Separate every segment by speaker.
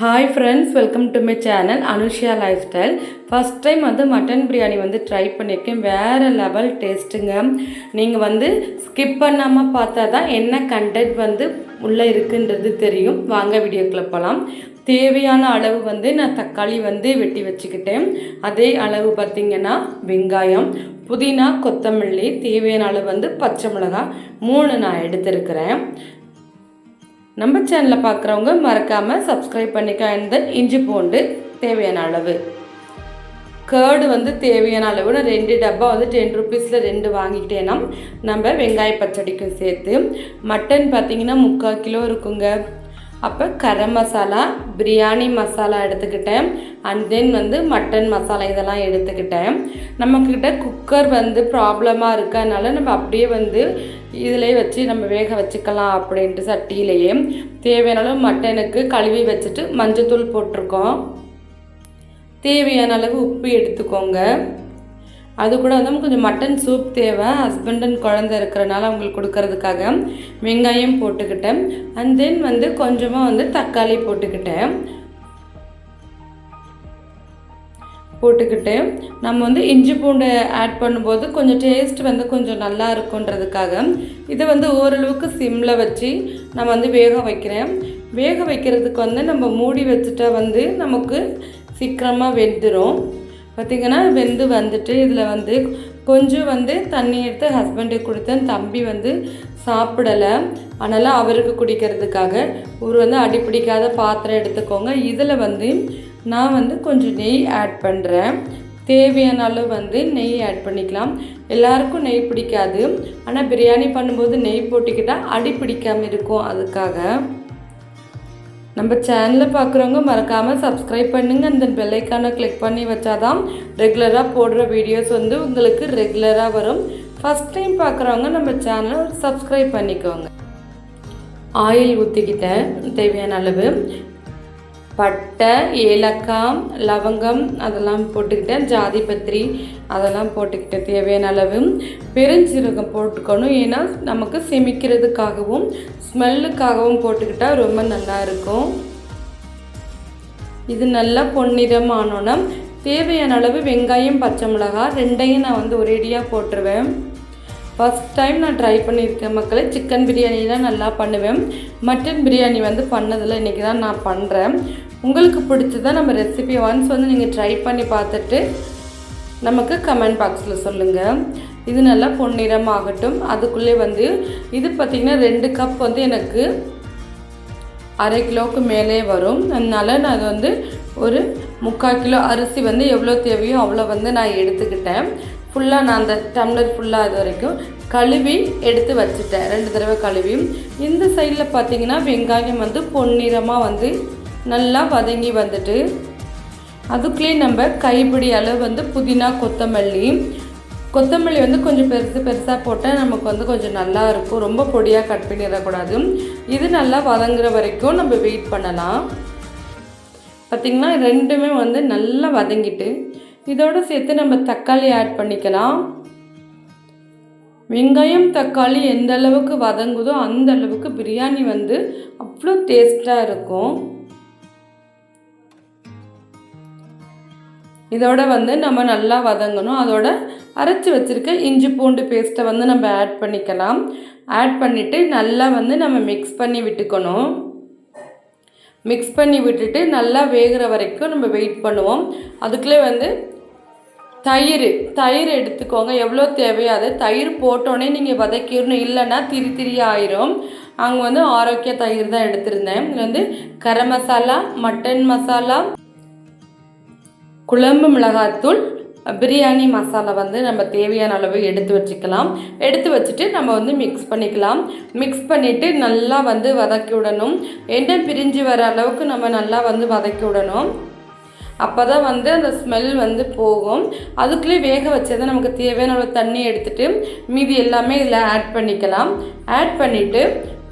Speaker 1: Hi friends, welcome to my channel Anushiya life style. First time mutton biryani try பண்ணியிருக்கேன். வேறு level டேஸ்ட்டுங்க. நீங்கள் skip பண்ணாமல் பார்த்தா தான் என்ன கண்டென்ட் உள்ளே இருக்குன்றது தெரியும். வாங்க வீடியோக்குள்ளே போகலாம். தேவையான அளவு நான் தக்காளி வெட்டி வச்சுக்கிட்டேன். அதே அளவு பார்த்திங்கன்னா வெங்காயம், புதினா, கொத்தமல்லி, தேவையான அளவு பச்சை மிளகாய் 3 நான் எடுத்துருக்கிறேன். நம்ம சேனலில் பார்க்குறவங்க மறக்காமல் சப்ஸ்கிரைப் பண்ணிக்க. அண்ட் தென் இஞ்சி பூண்டு தேவையான அளவு, கேர்டு தேவையான அளவு நான் 2 டப்பா 10 ருபீஸில் 2 வாங்கிக்கிட்டேன்னா நம்ம வெங்காய பச்சடிக்கும் சேர்த்து. மட்டன் பார்த்திங்கன்னா 3/4 கிலோ இருக்குங்க. அப்போ கரம் மசாலா, பிரியாணி மசாலா எடுத்துக்கிட்டேன். அண்ட் தென் மட்டன் மசாலா இதெல்லாம் எடுத்துக்கிட்டேன். நம்மக்கிட்ட குக்கர் ப்ராப்ளமாக இருக்கனால நம்ம அப்படியே இதிலே வச்சு நம்ம வேக வச்சுக்கலாம் அப்படின்ட்டு சட்டியிலேயே. தேவையான அளவு மட்டனுக்கு கழுவி வச்சுட்டு மஞ்சத்தூள் போட்டிருக்கோம். தேவையான அளவு உப்பு எடுத்துக்கோங்க. அது கூட கொஞ்சம் மட்டன் சூப் தேவை. ஹஸ்பண்ட் அண்ட் குழந்தை இருக்கிறனால அவங்களுக்கு கொடுக்கறதுக்காக வெங்காயம் போட்டுக்கிட்டேன். அண்ட் தென் கொஞ்சமாக தக்காளி போட்டுக்கிட்டு நம்ம இஞ்சி பூண்டு ஆட் பண்ணும்போது கொஞ்சம் டேஸ்ட் கொஞ்சம் நல்லா இருக்குன்றதுக்காக இதை ஓரளவுக்கு சிம்மில் வச்சு நான் வேக வைக்கிறேன். வேக வைக்கிறதுக்கு நம்ம மூடி வச்சுட்டா நமக்கு சீக்கிரமாக வெந்துடும். பார்த்திங்கன்னா வெந்து வந்துட்டு இதில் கொஞ்சம் தண்ணி எடுத்து ஹஸ்பண்டுக்கு கொடுத்தேன். தம்பி சாப்பிடலை, அதனால் அவருக்கு குடிக்கிறதுக்காக ஒரு அடி பிடிக்காத பாத்திரம் எடுத்துக்கோங்க. இதில் நான் கொஞ்சம் நெய் ஆட் பண்ணுறேன். தேவையான அளவு நெய் ஆட் பண்ணிக்கலாம். எல்லாருக்கும் நெய் பிடிக்காது, ஆனால் பிரியாணி பண்ணும்போது நெய் போட்டுக்கிட்டால் அடி பிடிக்காமல் இருக்கும். அதுக்காக நம்ம சேனலில் பார்க்குறவங்க மறக்காமல் சப்ஸ்கிரைப் பண்ணுங்கள். அந்த பெல் ஐக்கானை கிளிக் பண்ணி வச்சாதான் ரெகுலராக போடுற வீடியோஸ் உங்களுக்கு ரெகுலராக வரும். ஃபஸ்ட் டைம் பார்க்குறவங்க நம்ம சேனலை சப்ஸ்கிரைப் பண்ணிக்கோங்க. ஆயில் ஊற்றிக்கிட்டேன். தேவையான அளவு பட்டை, ஏலக்காய், லவங்கம் அதெல்லாம் போட்டுக்கிட்டேன். ஜாதி பத்திரி அதெல்லாம் போட்டுக்கிட்டேன். தேவையான அளவு பெருஞ்சீரகம் போட்டுக்கணும். ஏன்னா நமக்கு செமிக்கிறதுக்காகவும் ஸ்மெல்லுக்காகவும் போட்டுக்கிட்டால் ரொம்ப நல்லா இருக்கும். இது நல்லா பொன்னிறம் ஆனோன்னா தேவையான அளவு வெங்காயம், பச்சை மிளகாய் 2ஐயும் நான் ஒரேடியாக போட்டுருவேன். ஃபஸ்ட் டைம் நான் ட்ரை பண்ணியிருக்கேன் மக்களே. சிக்கன் பிரியாணிலாம் நல்லா பண்ணுவேன். மட்டன் பிரியாணி பண்ணதில்லை, இன்றைக்கி தான் நான் பண்ணுறேன். உங்களுக்கு பிடிச்சதான் நம்ம ரெசிபி ஒன்ஸ் நீங்கள் ட்ரை பண்ணி பார்த்துட்டு நமக்கு கமெண்ட் பாக்ஸில் சொல்லுங்கள். இது நல்லா பொன்னிறமாகட்டும். அதுக்குள்ளே இது பார்த்திங்கன்னா 2 கப் எனக்கு 1/2 கிலோவுக்கு மேலே வரும். அதனால் நான் அது ஒரு 3/4 கிலோ அரிசி எவ்வளோ தேவையோ அவ்வளோ நான் எடுத்துக்கிட்டேன். ஃபுல்லாக நான் அந்த டம்ளர் ஃபுல்லாக இது வரைக்கும் கழுவி எடுத்து வச்சுட்டேன். 2 தடவை கழுவி. இந்த சைடில் பார்த்திங்கன்னா வெங்காயம் பொன்னிறமாக நல்லா வதங்கி வந்துட்டு அதுக்குள்ளே நம்ம கைப்பிடி அளவு புதினா, கொத்தமல்லி கொஞ்சம் பெருசாக போட்டால் நமக்கு கொஞ்சம் நல்லா இருக்கும். ரொம்ப பொடியாக கட் பண்ணிடக்கூடாது. இது நல்லா வதங்குற வரைக்கும் நம்ம வெயிட் பண்ணலாம். பார்த்திங்கன்னா 2மே நல்லா வதங்கிட்டு இதோடு சேர்த்து நம்ம தக்காளி ஆட் பண்ணிக்கலாம். வெங்காயம், தக்காளி எந்த அளவுக்கு வதங்குதோ அந்த அளவுக்கு பிரியாணி அவ்வளோ டேஸ்ட்டாக இருக்கும். இதோட நம்ம நல்லா வதங்கணும். அதோட அரைச்சி வச்சுருக்க இஞ்சி பூண்டு பேஸ்ட்டை நம்ம ஆட் பண்ணிக்கலாம். ஆட் பண்ணிவிட்டு நல்லா நம்ம மிக்ஸ் பண்ணி விட்டுக்கணும். மிக்ஸ் பண்ணி விட்டுட்டு நல்லா வேகிற வரைக்கும் நம்ம வெயிட் பண்ணுவோம். அதுக்குள்ளே தயிர் எடுத்துக்கோங்க. எவ்வளோ தேவையோ அது தயிர் போட்டோன்னே நீங்கள் வதக்கிடணும், இல்லைன்னா திரியாக ஆயிரும். அங்கே ஆரோக்கிய தயிர் தான் எடுத்திருந்தேன். இது கரம் மசாலா, மட்டன் மசாலா, குழம்பு மிளகாத்தூள், பிரியாணி மசாலா நம்ம தேவையான அளவு எடுத்து வச்சுக்கலாம். எடுத்து வச்சுட்டு நம்ம மிக்ஸ் பண்ணிக்கலாம். மிக்ஸ் பண்ணிவிட்டு நல்லா வதக்கி விடணும். எண்ணெய் பிரிஞ்சு வர அளவுக்கு நம்ம நல்லா வதக்கி விடணும். அப்போ தான் அந்த ஸ்மெல் போகும். அதுக்குள்ளே வேக வச்சதை நமக்கு தேவையான அளவு தண்ணி எடுத்துகிட்டு மீதி எல்லாமே இதில் ஆட் பண்ணிக்கலாம். ஆட் பண்ணிவிட்டு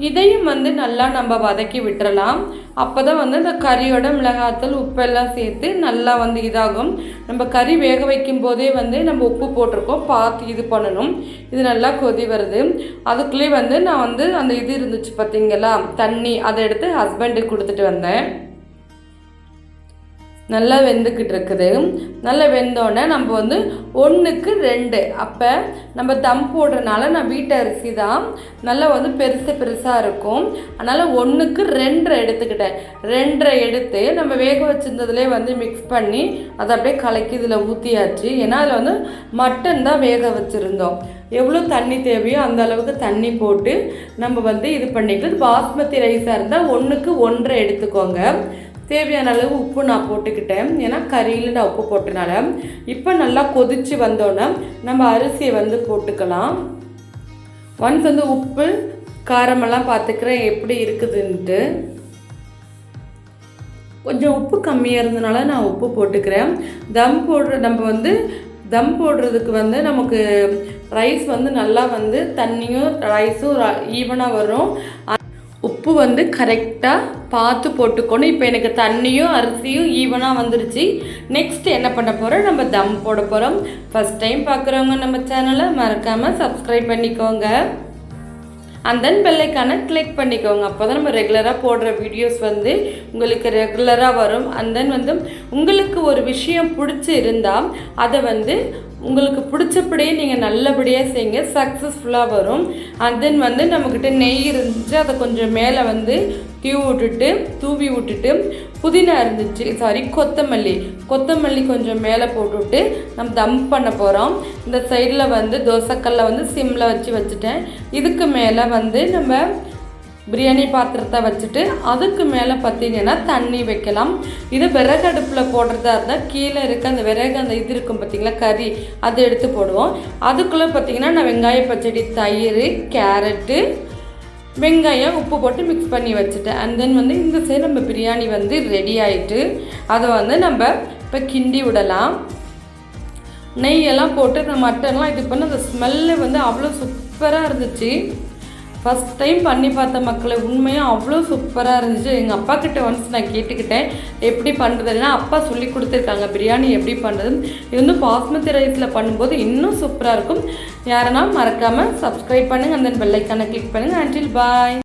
Speaker 1: இதையும் நல்லா நம்ம வதக்கி விட்டுறலாம். அப்போ தான் இந்த கறியோட மிளகாத்தூள், உப்பெல்லாம் சேர்த்து நல்லா இதாகும். நம்ம கறி வேக வைக்கும் போதே நம்ம உப்பு போட்டிருக்கோம், பார்த்து இது பண்ணணும். இது நல்லா கொதி வருது. அதுக்குள்ளே நான் அந்த இது இருந்துச்சு பார்த்திங்களா, தண்ணி, அதை எடுத்து ஹஸ்பண்டுக்கு கொடுத்துட்டு வந்தேன். நல்லா வெந்துக்கிட்டு இருக்குது. நல்லா வெந்தோடனே நம்ம வந்து 1க்கு 2 அப்போ நம்ம தம் போடுறதுனால நான் வீட்டு அரிசி தான் நல்லா வந்து பெருசாக இருக்கும். அதனால் 1க்கு 2 எடுத்துக்கிட்டேன். 2 எடுத்து நம்ம வேக வச்சுருந்ததுலேயே வந்து மிக்ஸ் பண்ணி அதை அப்படியே கலக்கி இதில் ஊற்றியாச்சு. ஏன்னா அதில் வந்து மட்டன் தான் வேக வச்சுருந்தோம். எவ்வளோ தண்ணி தேவையோ அந்த அளவுக்கு தண்ணி போட்டு நம்ம வந்து இது பண்ணிக்கலாம். பாஸ்மதி ரைஸாக இருந்தால் 1க்கு 1.5 எடுத்துக்கோங்க. தேவையான அளவு உப்பு நான் போட்டுக்கிட்டேன். ஏன்னா கறியில் நான் உப்பு போட்டனால. இப்போ நல்லா கொதித்து வந்தோன்னே நம்ம அரிசியை வந்து போட்டுக்கலாம். ஒன்ஸ் வந்து உப்பு காரமெல்லாம் பார்த்துக்கிறேன் எப்படி இருக்குதுன்ட்டு. கொஞ்சம் உப்பு கம்மியாக இருந்தனால நான் உப்பு போட்டுக்கிறேன். நம்ம வந்து தம் போடுறதுக்கு வந்து நமக்கு ரைஸ் வந்து நல்லா வந்து தண்ணியும் ரைஸும் ஈவனாக வரும். உப்பு வந்து கரெக்டாக பார்த்து போட்டுக்கணும். இப்போ எனக்கு தண்ணியும் அரிசியும் ஈவனாக வந்துருச்சு. நெக்ஸ்ட் என்ன பண்ண போகிறோம், நம்ம தம் போட போகிறோம். ஃபஸ்ட் டைம் பார்க்குறவங்க நம்ம சேனலை மறக்காமல் சப்ஸ்கிரைப் பண்ணிக்கோங்க. அண்ட் தென் பெல்லைக்கான கிளிக் பண்ணிக்கோங்க. அப்போ தான் நம்ம ரெகுலராக போடுற வீடியோஸ் வந்து உங்களுக்கு ரெகுலராக வரும். அண்ட் தென் வந்து உங்களுக்கு ஒரு விஷயம் பிடிச்சி இருந்தால் அதை வந்து உங்களுக்கு பிடிச்சபடியே நீங்கள் நல்லபடியாக செய்யுங்க, சக்ஸஸ்ஃபுல்லாக வரும். அண்ட் தென் வந்து நம்மக்கிட்ட நெய் இருந்துச்சு, அதை கொஞ்சம் மேலே வந்து தூவி விட்டுட்டு புதினா இருந்துச்சு கொத்தமல்லி கொஞ்சம் மேலே போட்டுவிட்டு நம்ம தம் பண்ண போகிறோம். இந்த சைடில் வந்து தோசைக்கல்லை வந்து சிம்மில் வச்சுட்டேன். இதுக்கு மேலே வந்து நம்ம பிரியாணி பாத்திரத்தை வச்சுட்டு அதுக்கு மேலே பார்த்திங்கன்னா தண்ணி வைக்கலாம். இது விறகு அடுப்பில் போடுறதா இருந்தால் கீழே இருக்க அந்த விறகு அந்த இது இருக்கும் பார்த்திங்களா கறி, அதை எடுத்து போடுவோம். அதுக்குள்ளே பார்த்திங்கன்னா நான் வெங்காய பச்சடி, தயிர், கேரட்டு, வெங்காயம், உப்பு போட்டு மிக்ஸ் பண்ணி வச்சுட்டேன். அண்ட் தென் வந்து இந்த சைடு நம்ம பிரியாணி வந்து ரெடி ஆகிட்டு அதை வந்து நம்ம இப்போ கிண்டி விடலாம். நெய்யெல்லாம் போட்டு இந்த மட்டன்லாம் இது பண்ணி அந்த ஸ்மெல்லு வந்து அவ்வளோ சூப்பராக இருந்துச்சு. ஃபஸ்ட் டைம் பண்ணி பார்த்த மக்களை உண்மையாக அவ்வளோ சூப்பராக இருந்துச்சு. எங்கள் அப்பா கிட்ட ஒன்ஸ் நான் கேட்டுக்கிட்டேன் எப்படி பண்ணுறதுன்னா, அப்பா சொல்லி கொடுத்துருக்காங்க பிரியாணி எப்படி பண்ணுறது. இது வந்து பாஸ்மதி ரைஸில் பண்ணும்போது இன்னும் சூப்பராக இருக்கும். யாருன்னா மறக்காமல் சப்ஸ்கிரைப் பண்ணுங்கள். அந்த பெல் ஐக்கானை கிளிக் பண்ணுங்கள். அண்டில் பாய்.